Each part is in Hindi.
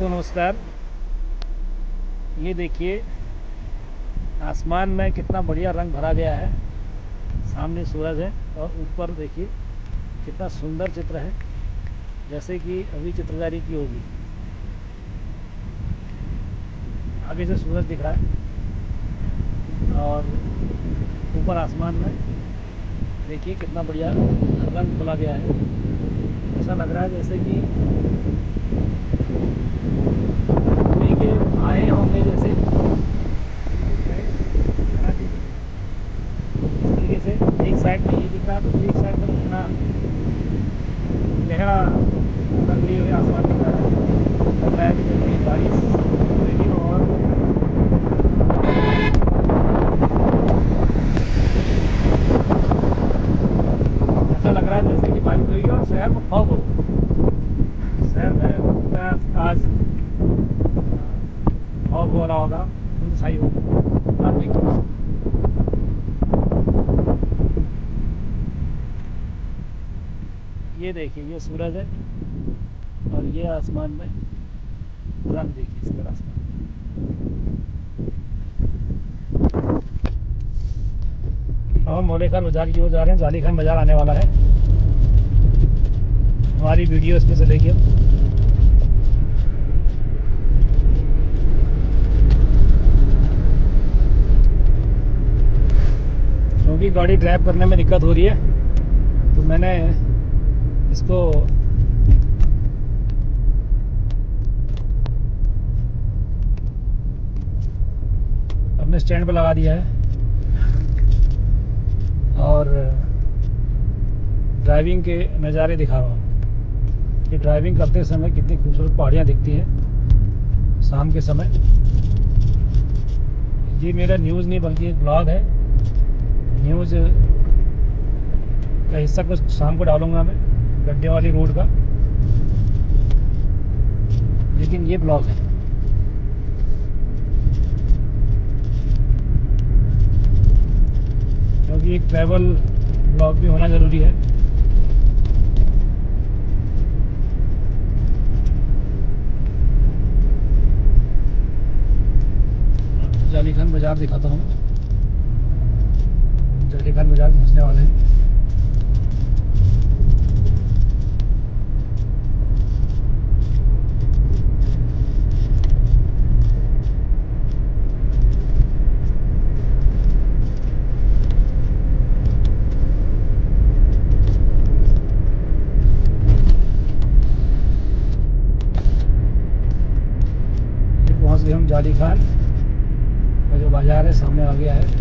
दोस्तों नमस्कार। ये देखिए आसमान में कितना बढ़िया रंग भरा गया है। सामने सूरज है और ऊपर देखिए कितना सुंदर चित्र है, जैसे कि अभी चित्रकारी की होगी। आगे से सूरज दिख रहा है और ऊपर आसमान में देखिए कितना बढ़िया रंग खुला गया है। ऐसा लग रहा है जैसे कि लेके आए होंगे, जैसे इस तरीके से एक साइड में ये दिख रहा है तो एक साइड में कितना गहरा रंग लिए हुए आसमान दिख रहा है। लग रहा है कि जल्दी बारिश होगी और ऐसा लग रहा है जैसे कि बारिश होगी और शहर में फॉग हो। शहर में आज फॉग हो रहा होगा, धुंध छाई होगी। आप देखिए ये देखिए ये सूरज है और ये आसमान में रंग देखिए इस तरह से। हम मोले खान बाजार की ओर जा रहे हैं। जाली खान बाजार आने वाला है, हमारी वीडियो इसमें चलेगी अब। क्योंकि गाड़ी ड्राइव करने में दिक्कत हो रही है तो मैंने इसको अपने स्टैंड पर लगा दिया है और ड्राइविंग के नज़ारे दिखा रहा हूँ कि ड्राइविंग करते समय कितनी खूबसूरत पहाड़ियाँ दिखती हैं शाम के समय। ये मेरा न्यूज़ नहीं बल्कि एक ब्लॉग है। न्यूज़ का हिस्सा कुछ शाम को डालूंगा मैं, गड्ढे वाली रोड का, लेकिन ये ब्लॉग है। क्योंकि एक ट्रैवल ब्लॉग भी होना ज़रूरी है। जाली खान बाजार दिखाता हूँ। जाली खान बाजार पहुँचने वाले हैं। पहुँच गए हम जाली खान का जो बाजार है, सामने आ गया है।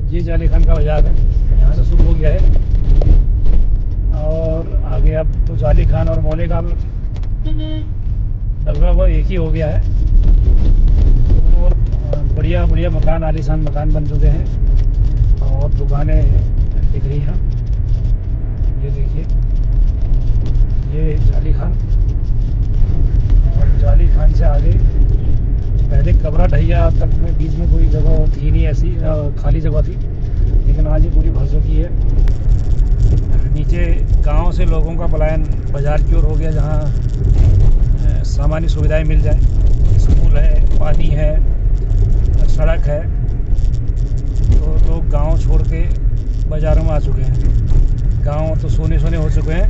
ये जाली खान का बाजार है, यहाँ से शुरू हो गया है और आगे अब तो जाली खान और मोले का लगभग एक ही हो गया है। और बढ़िया बढ़िया मकान, आलीशान मकान बन चुके हैं और दुकानें दिख रही हैं। ये देखिए ये जाली खान, और जाली खान से आगे पहले कबरा ढैया तक में बीच में कोई जगह थी नहीं, ऐसी खाली जगह थी, लेकिन आज ये पूरी भर चुकी है। नीचे गांव से लोगों का पलायन बाज़ार की ओर हो गया, जहां सामान्य सुविधाएं मिल जाए। स्कूल है, पानी है, सड़क है, तो लोग गांव छोड़ के बाज़ारों में आ चुके हैं। गांव तो सोने सोने हो चुके हैं।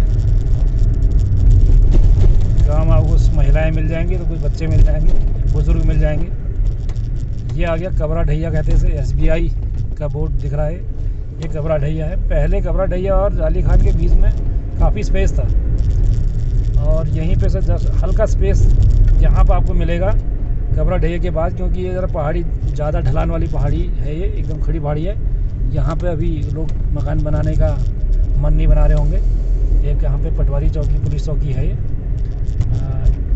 गांव में आपको महिलाएं मिल जाएंगी तो कुछ बच्चे मिल जाएंगे, बुजुर्ग मिल जाएंगे। ये आ गया कबरा ढैया, कहते हैं SBI का बोर्ड दिख रहा है। ये कबरा ढैया है। पहले कबरा ढैया और जाली खान के बीच में काफ़ी स्पेस था और यहीं पे से हल्का स्पेस यहाँ पर आपको मिलेगा कबरा ढैया के बाद, क्योंकि ये ज़रा पहाड़ी, ज़्यादा ढलान वाली पहाड़ी है, ये एकदम खड़ी पहाड़ी है। यहाँ पे अभी लोग मकान बनाने का मन नहीं बना रहे होंगे। एक यहाँ पे पटवारी चौकी, पुलिस चौकी है ये,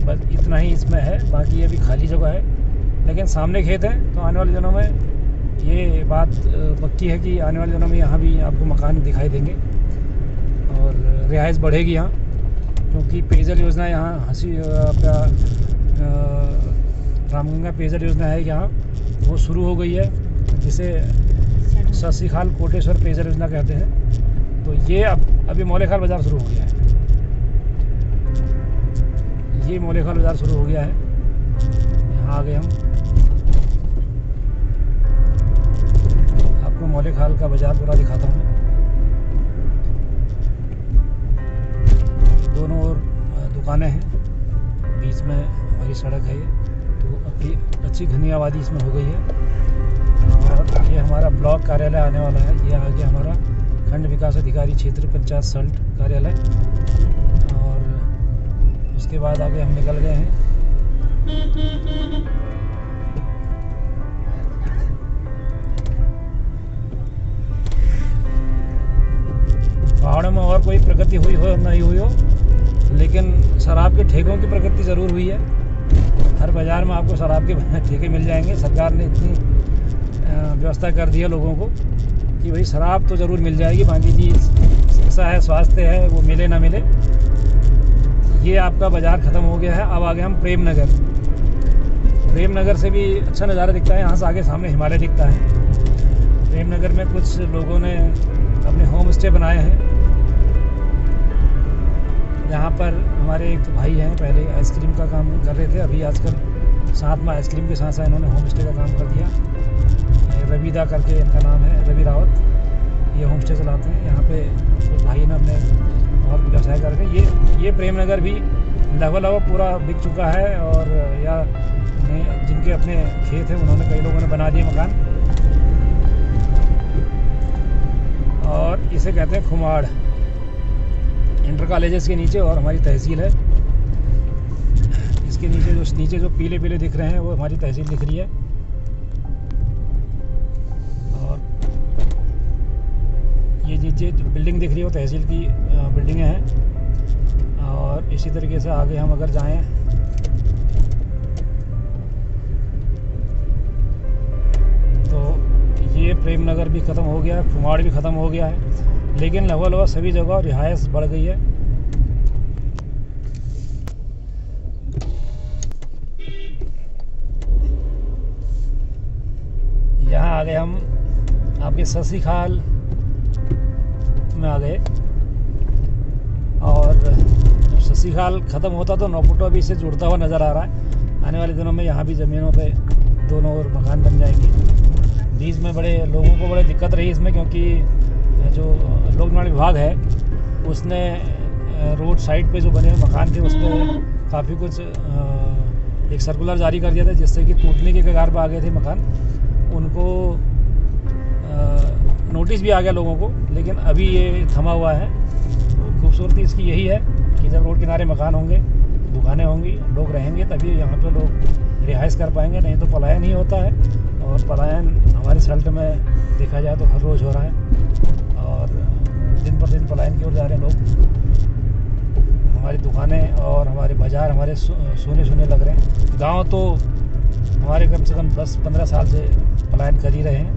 बस इतना ही इसमें है, बाकी ये भी खाली जगह है। लेकिन सामने खेत है तो आने वाले दिनों में ये बात पक्की है कि आने वाले दिनों में यहाँ भी आपको मकान दिखाई देंगे और रिहाइश बढ़ेगी यहाँ, क्योंकि पेयजल योजना यहाँ रामगंगा पेयजल योजना है यहाँ, वो शुरू हो गई है, जिसे ससीखाल कोटेश्वर पेयजल योजना कहते हैं। तो ये अभी मौलेखाल बाज़ार शुरू हो गया है, ये मौलेखाल बाज़ार शुरू हो गया है। यहाँ आ गए हम, आपको मौलेखाल का बाज़ार पूरा दिखाता हूँ। दोनों ओर दुकानें हैं, बीच में हमारी सड़क है। ये तो अभी अच्छी घनी आबादी इसमें हो गई है। और ये हमारा ब्लॉक कार्यालय आने वाला है। ये आगे हमारा खंड विकास अधिकारी क्षेत्र पंचायत सल्ट कार्यालय, और उसके बाद आगे हम निकल गए हैं। पहाड़ों में और कोई प्रगति हुई हो नहीं हुई हो, लेकिन शराब के ठेकों की प्रगति ज़रूर हुई है। हर बाज़ार में आपको शराब के ठेके मिल जाएंगे। सरकार ने इतनी व्यवस्था कर दी है लोगों को कि भाई शराब तो ज़रूर मिल जाएगी, बाकी चीज़ शिक्षा है, स्वास्थ्य है, वो मिले ना मिले। ये आपका बाज़ार ख़त्म हो गया है। अब आगे हम प्रेम नगर। प्रेम नगर से भी अच्छा नज़ारा दिखता है। यहाँ से आगे सामने हिमालय दिखता है। प्रेम नगर में कुछ लोगों ने अपने होम स्टे बनाए हैं। यहाँ पर हमारे एक भाई हैं, पहले आइसक्रीम का काम कर रहे थे, अभी आजकल साथ में आइसक्रीम के साथ साथ इन्होंने होम स्टे का काम कर दिया। रविदा करके इनका नाम है, रवि रावत। ये होम स्टे चलाते हैं। यहाँ पे कुछ भाई ने अपने और व्यवसाय कर रहे थे। ये प्रेम नगर भी लगभग पूरा बिक चुका है, और या जिनके अपने खेत हैं उन्होंने, कई लोगों ने बना दिए मकान। और इसे कहते हैं खुमाड़। इंटर कॉलेजेस के नीचे और हमारी तहसील है। इसके नीचे जो पीले पीले दिख रहे हैं वो हमारी तहसील दिख रही है। और ये नीचे जो बिल्डिंग दिख रही है वो तहसील की बिल्डिंगें हैं। और इसी तरीके से आगे हम अगर जाएं तो ये प्रेम नगर भी ख़त्म हो गया है, खुमाड़ भी ख़त्म हो गया है, लेकिन लगभग सभी जगह रिहायश बढ़ गई है। यहाँ आ गए हम आपके ससीखाल में आ गए। और जब ससीखाल ख़त्म होता तो नौपुटवा भी इससे जुड़ता हुआ नज़र आ रहा है। आने वाले दिनों में यहाँ भी ज़मीनों पे दोनों ओर मकान बन जाएंगे। बीच में बड़े लोगों को बड़ी दिक्कत रही इसमें, क्योंकि जो लोक निर्माण विभाग है उसने रोड साइड पे जो बने हुए मकान थे उस पर काफ़ी कुछ एक सर्कुलर जारी कर दिया था, जिससे कि टूटने के कगार पर आ गए थे मकान। उनको नोटिस भी आ गया लोगों को, लेकिन अभी ये थमा हुआ है। तो खूबसूरती इसकी यही है कि जब रोड किनारे मकान होंगे, दुकानें होंगी, लोग रहेंगे, तभी यहाँ पे लोग रिहाइश कर पाएंगे, नहीं तो पलायन ही होता है। और पलायन हमारे सल्ट में देखा जाए तो हर रोज़ हो रहा है, और दिन पर दिन पलायन की ओर जा रहे हैं लोग। हमारी दुकानें और हमारे बाज़ार हमारे सोने सोने लग रहे हैं। गांव तो हमारे कम से कम 10-15 साल से पलायन कर ही रहे हैं,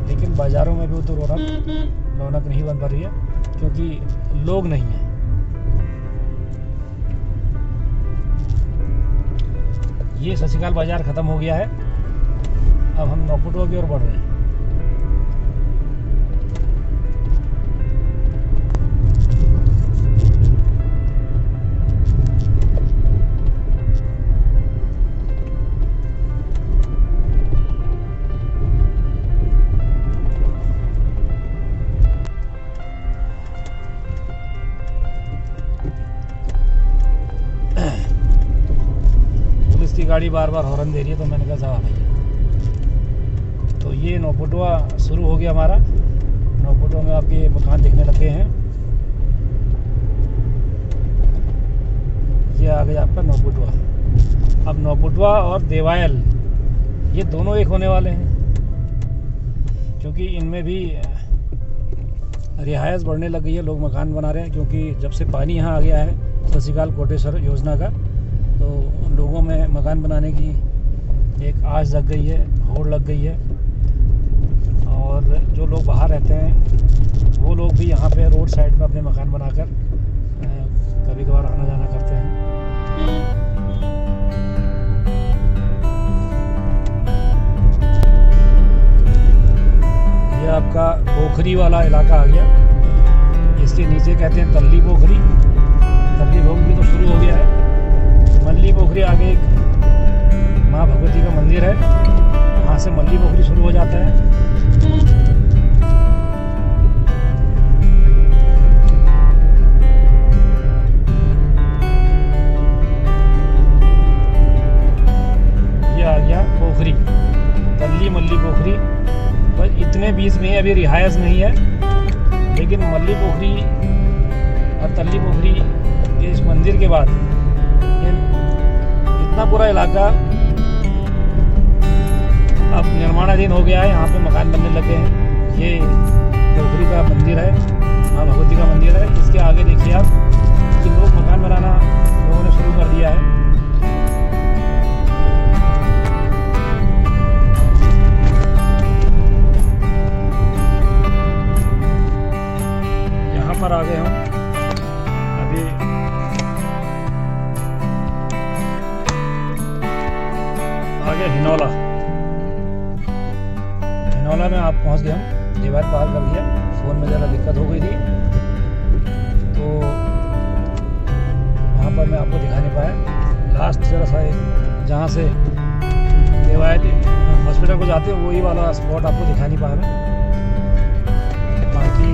लेकिन बाज़ारों में भी तो रौनक नहीं बन पा रही है, क्योंकि लोग नहीं हैं। ये ससीखाल बाज़ार ख़त्म हो गया है। अब हम नौपुटवा की ओर बढ़ रहे हैं। की गाड़ी बार बार हॉर्न दे रही है, तो मैंने कहा जा भैया। तो ये नौपुटवा शुरू हो गया हमारा। नौपुटवा में आपके मकान दिखने लगे हैं। ये आ गया आपका नौपुटवा। अब नौपुटवा और देवायल ये दोनों एक होने वाले हैं, क्योंकि इनमें भी रिहायश बढ़ने लग गई है, लोग मकान बना रहे हैं। क्योंकि जब से पानी यहाँ आ गया है ससीखाल कोटेश्वर योजना का, तो लोगों में मकान बनाने की एक आस जग गई है, होड़ लग गई है। और जो लोग बाहर रहते हैं वो लोग भी यहाँ पे रोड साइड में अपने मकान बनाकर कभी कभार आना जाना करते हैं। नदी वाला इलाका आ गया। इसके नीचे कहते हैं तल्ली पोखरी। तल्ली पोखरी तो शुरू हो गया है। मल्ली पोखरी आगे एक माँ भगवती का मंदिर है, वहाँ से मल्ली पोखरी शुरू हो जाता है। ये आ गया पोखरी, तल्ली मल्ली पोखरी। बस इतने बीच में अभी रिहायश नहीं है, लेकिन मल्ली पोखरी और तल्ली पोखरी के इस मंदिर के बाद इतना पूरा इलाका अब निर्माणाधीन हो गया है। यहाँ पे मकान बनने लगे हैं। ये पोखरी का मंदिर है, माँ भगवती का मंदिर है। इसके आगे देखिए आप कि लोग मकान बनाना लोगों ने शुरू कर दिया है। यहाँ पर आ गए हम अभी। आगे हिनौला में आप पहुंच गए। हम डिवाइड पार कर दिया। फ़ोन में ज़रा दिक्कत हो गई थी तो वहाँ पर मैं आपको दिखा नहीं पाया। लास्ट ज़रा सा जहाँ से डिवाइड हॉस्पिटल को जाते हैं वही वाला स्पॉट आपको दिखा नहीं पाया मैं। बाकी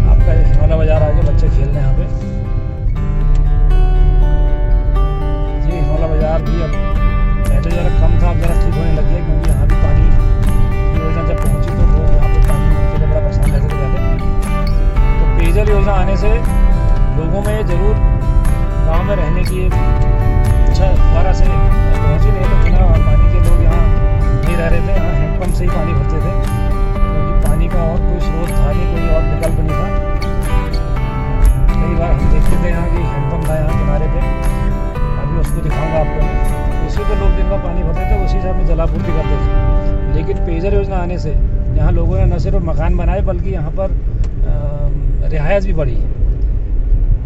आपका हिनौला बाज़ार आ गया। बच्चे खेल रहे हैं यहाँ पे। बाजार भी अब पहले ज़रा कम था, अब ज़रा ठीक होने लग गया, क्योंकि यहाँ भी पानी की योजना जब पहुँची तो लोग यहाँ पे पानी के लिए बड़ा परेशान रहते थे पहले। तो पेयजल योजना आने से लोगों में ज़रूर गांव में रहने की एक इच्छा दोबारा से पहुँची। नहीं तो बिना पानी के लोग यहाँ नहीं रह रहे थे। यहाँ हैंडपम्प से ही पानी भरते थे, क्योंकि पानी का और कोई स्रोत था नहीं, कोई और विकल्प नहीं था। कई बार हम देखते थे यहाँ की हैंडपम्प था यहाँ किनारे पर, उसको दिखाऊंगा आपको। उसी पे लोग दिन भर पानी भरते थे, उसी से अपनी जलापूर्ति करते थे। लेकिन पेयजल योजना आने से यहाँ लोगों ने न सिर्फ मकान बनाए, बल्कि यहाँ पर रिहायश भी बढ़ी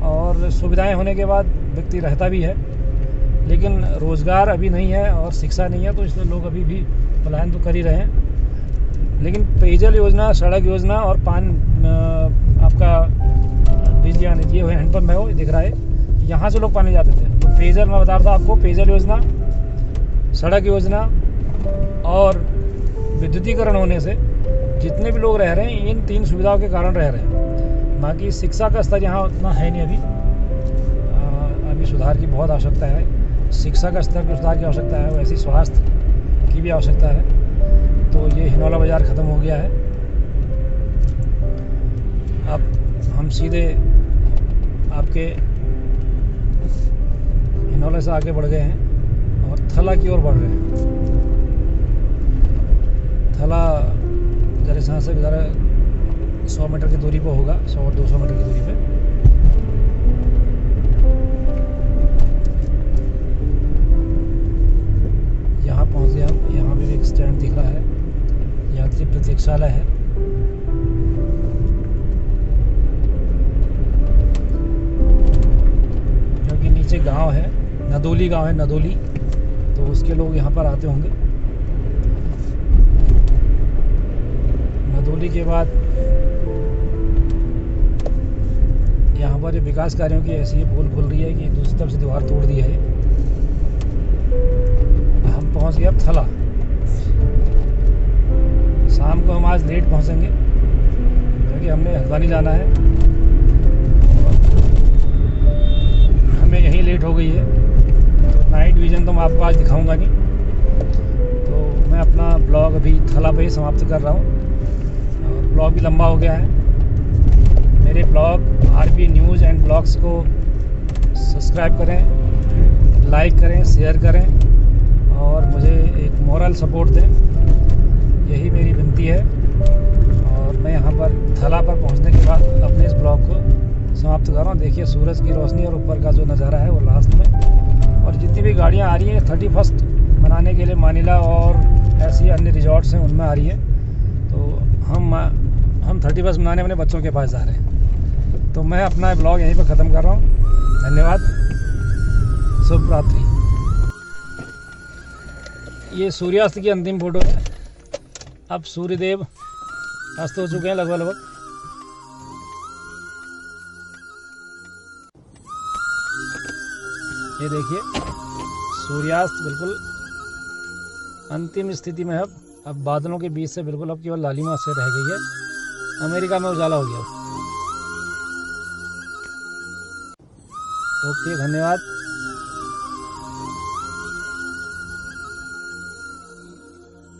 और सुविधाएं होने के बाद व्यक्ति रहता भी है। लेकिन रोज़गार अभी नहीं है और शिक्षा नहीं है, तो इसलिए लोग अभी भी पलायन तो कर ही रहे हैं। लेकिन पेयजल योजना, सड़क योजना और आपका बिजली आने, ये हैंडपम्प है वो दिख रहा है, यहाँ से लोग पानी जाते थे। तो पेयजल मैं बता रहा था आपको, पेयजल योजना, सड़क योजना और विद्युतीकरण होने से जितने भी लोग रह रहे हैं इन 3 सुविधाओं के कारण रह रहे हैं। बाकी शिक्षा का स्तर यहाँ उतना है नहीं अभी सुधार की बहुत आवश्यकता है। शिक्षा का स्तर पर सुधार की आवश्यकता है, वैसी स्वास्थ्य की भी आवश्यकता है। तो ये हिनौला बाज़ार ख़त्म हो गया है। अब हम सीधे आपके हिनौला से आगे बढ़ गए हैं और थला की ओर बढ़ रहे हैं। थला जरा से ज़रा 100 मीटर की दूरी पर होगा, 100 और 200 मीटर की दूरी पे। यहाँ पहुँच गए हम। यहाँ भी एक स्टैंड दिख रहा है, यात्री प्रतीक्षालय है। क्योंकि नीचे गांव है, नदोली गांव है, नदोली, तो उसके लोग यहाँ पर आते होंगे। नदोली के बाद यहाँ पर विकास कार्यों की ऐसी पुल खुल रही है कि दूसरी तरफ से दीवार तोड़ दी है। हम पहुँच गए अब थला। शाम को हम आज लेट पहुँचेंगे क्योंकि हमने हल्द्वानी जाना है, हमें यहीं लेट हो गई है। तो नाइट विज़न तो मैं आपको आज दिखाऊंगा नहीं, तो मैं अपना ब्लॉग अभी थला पे ही समाप्त कर रहा हूँ। और ब्लॉग भी लंबा हो गया है। मेरे blog RP news and blogs को सब्सक्राइब करें, लाइक करें, शेयर करें और मुझे एक मोरल सपोर्ट दें, यही मेरी विनती है। और मैं यहाँ पर थला पर पहुँचने के बाद अपने इस ब्लॉग को समाप्त कर रहा हूँ। देखिए सूरज की रोशनी और ऊपर का जो नज़ारा है वो लास्ट में। और जितनी भी गाड़ियाँ आ रही हैं 31st मनाने के लिए मानिला और ऐसी अन्य रिजॉर्ट्स हैं उनमें आ रही है। तो हम 31st मनाने अपने बच्चों के पास जा रहे हैं। तो मैं अपना ब्लॉग यहीं पर ख़त्म कर रहा हूँ। धन्यवाद, शुभ रात्रि। ये सूर्यास्त की अंतिम फोटो है। अब सूर्यदेव अस्त हो चुके हैं लगभग। ये देखिए सूर्यास्त बिल्कुल अंतिम स्थिति में है। अब बादलों के बीच से बिल्कुल अब केवल लालिमा से रह गई है। अमेरिका में उजाला हो गया। ओके, धन्यवाद।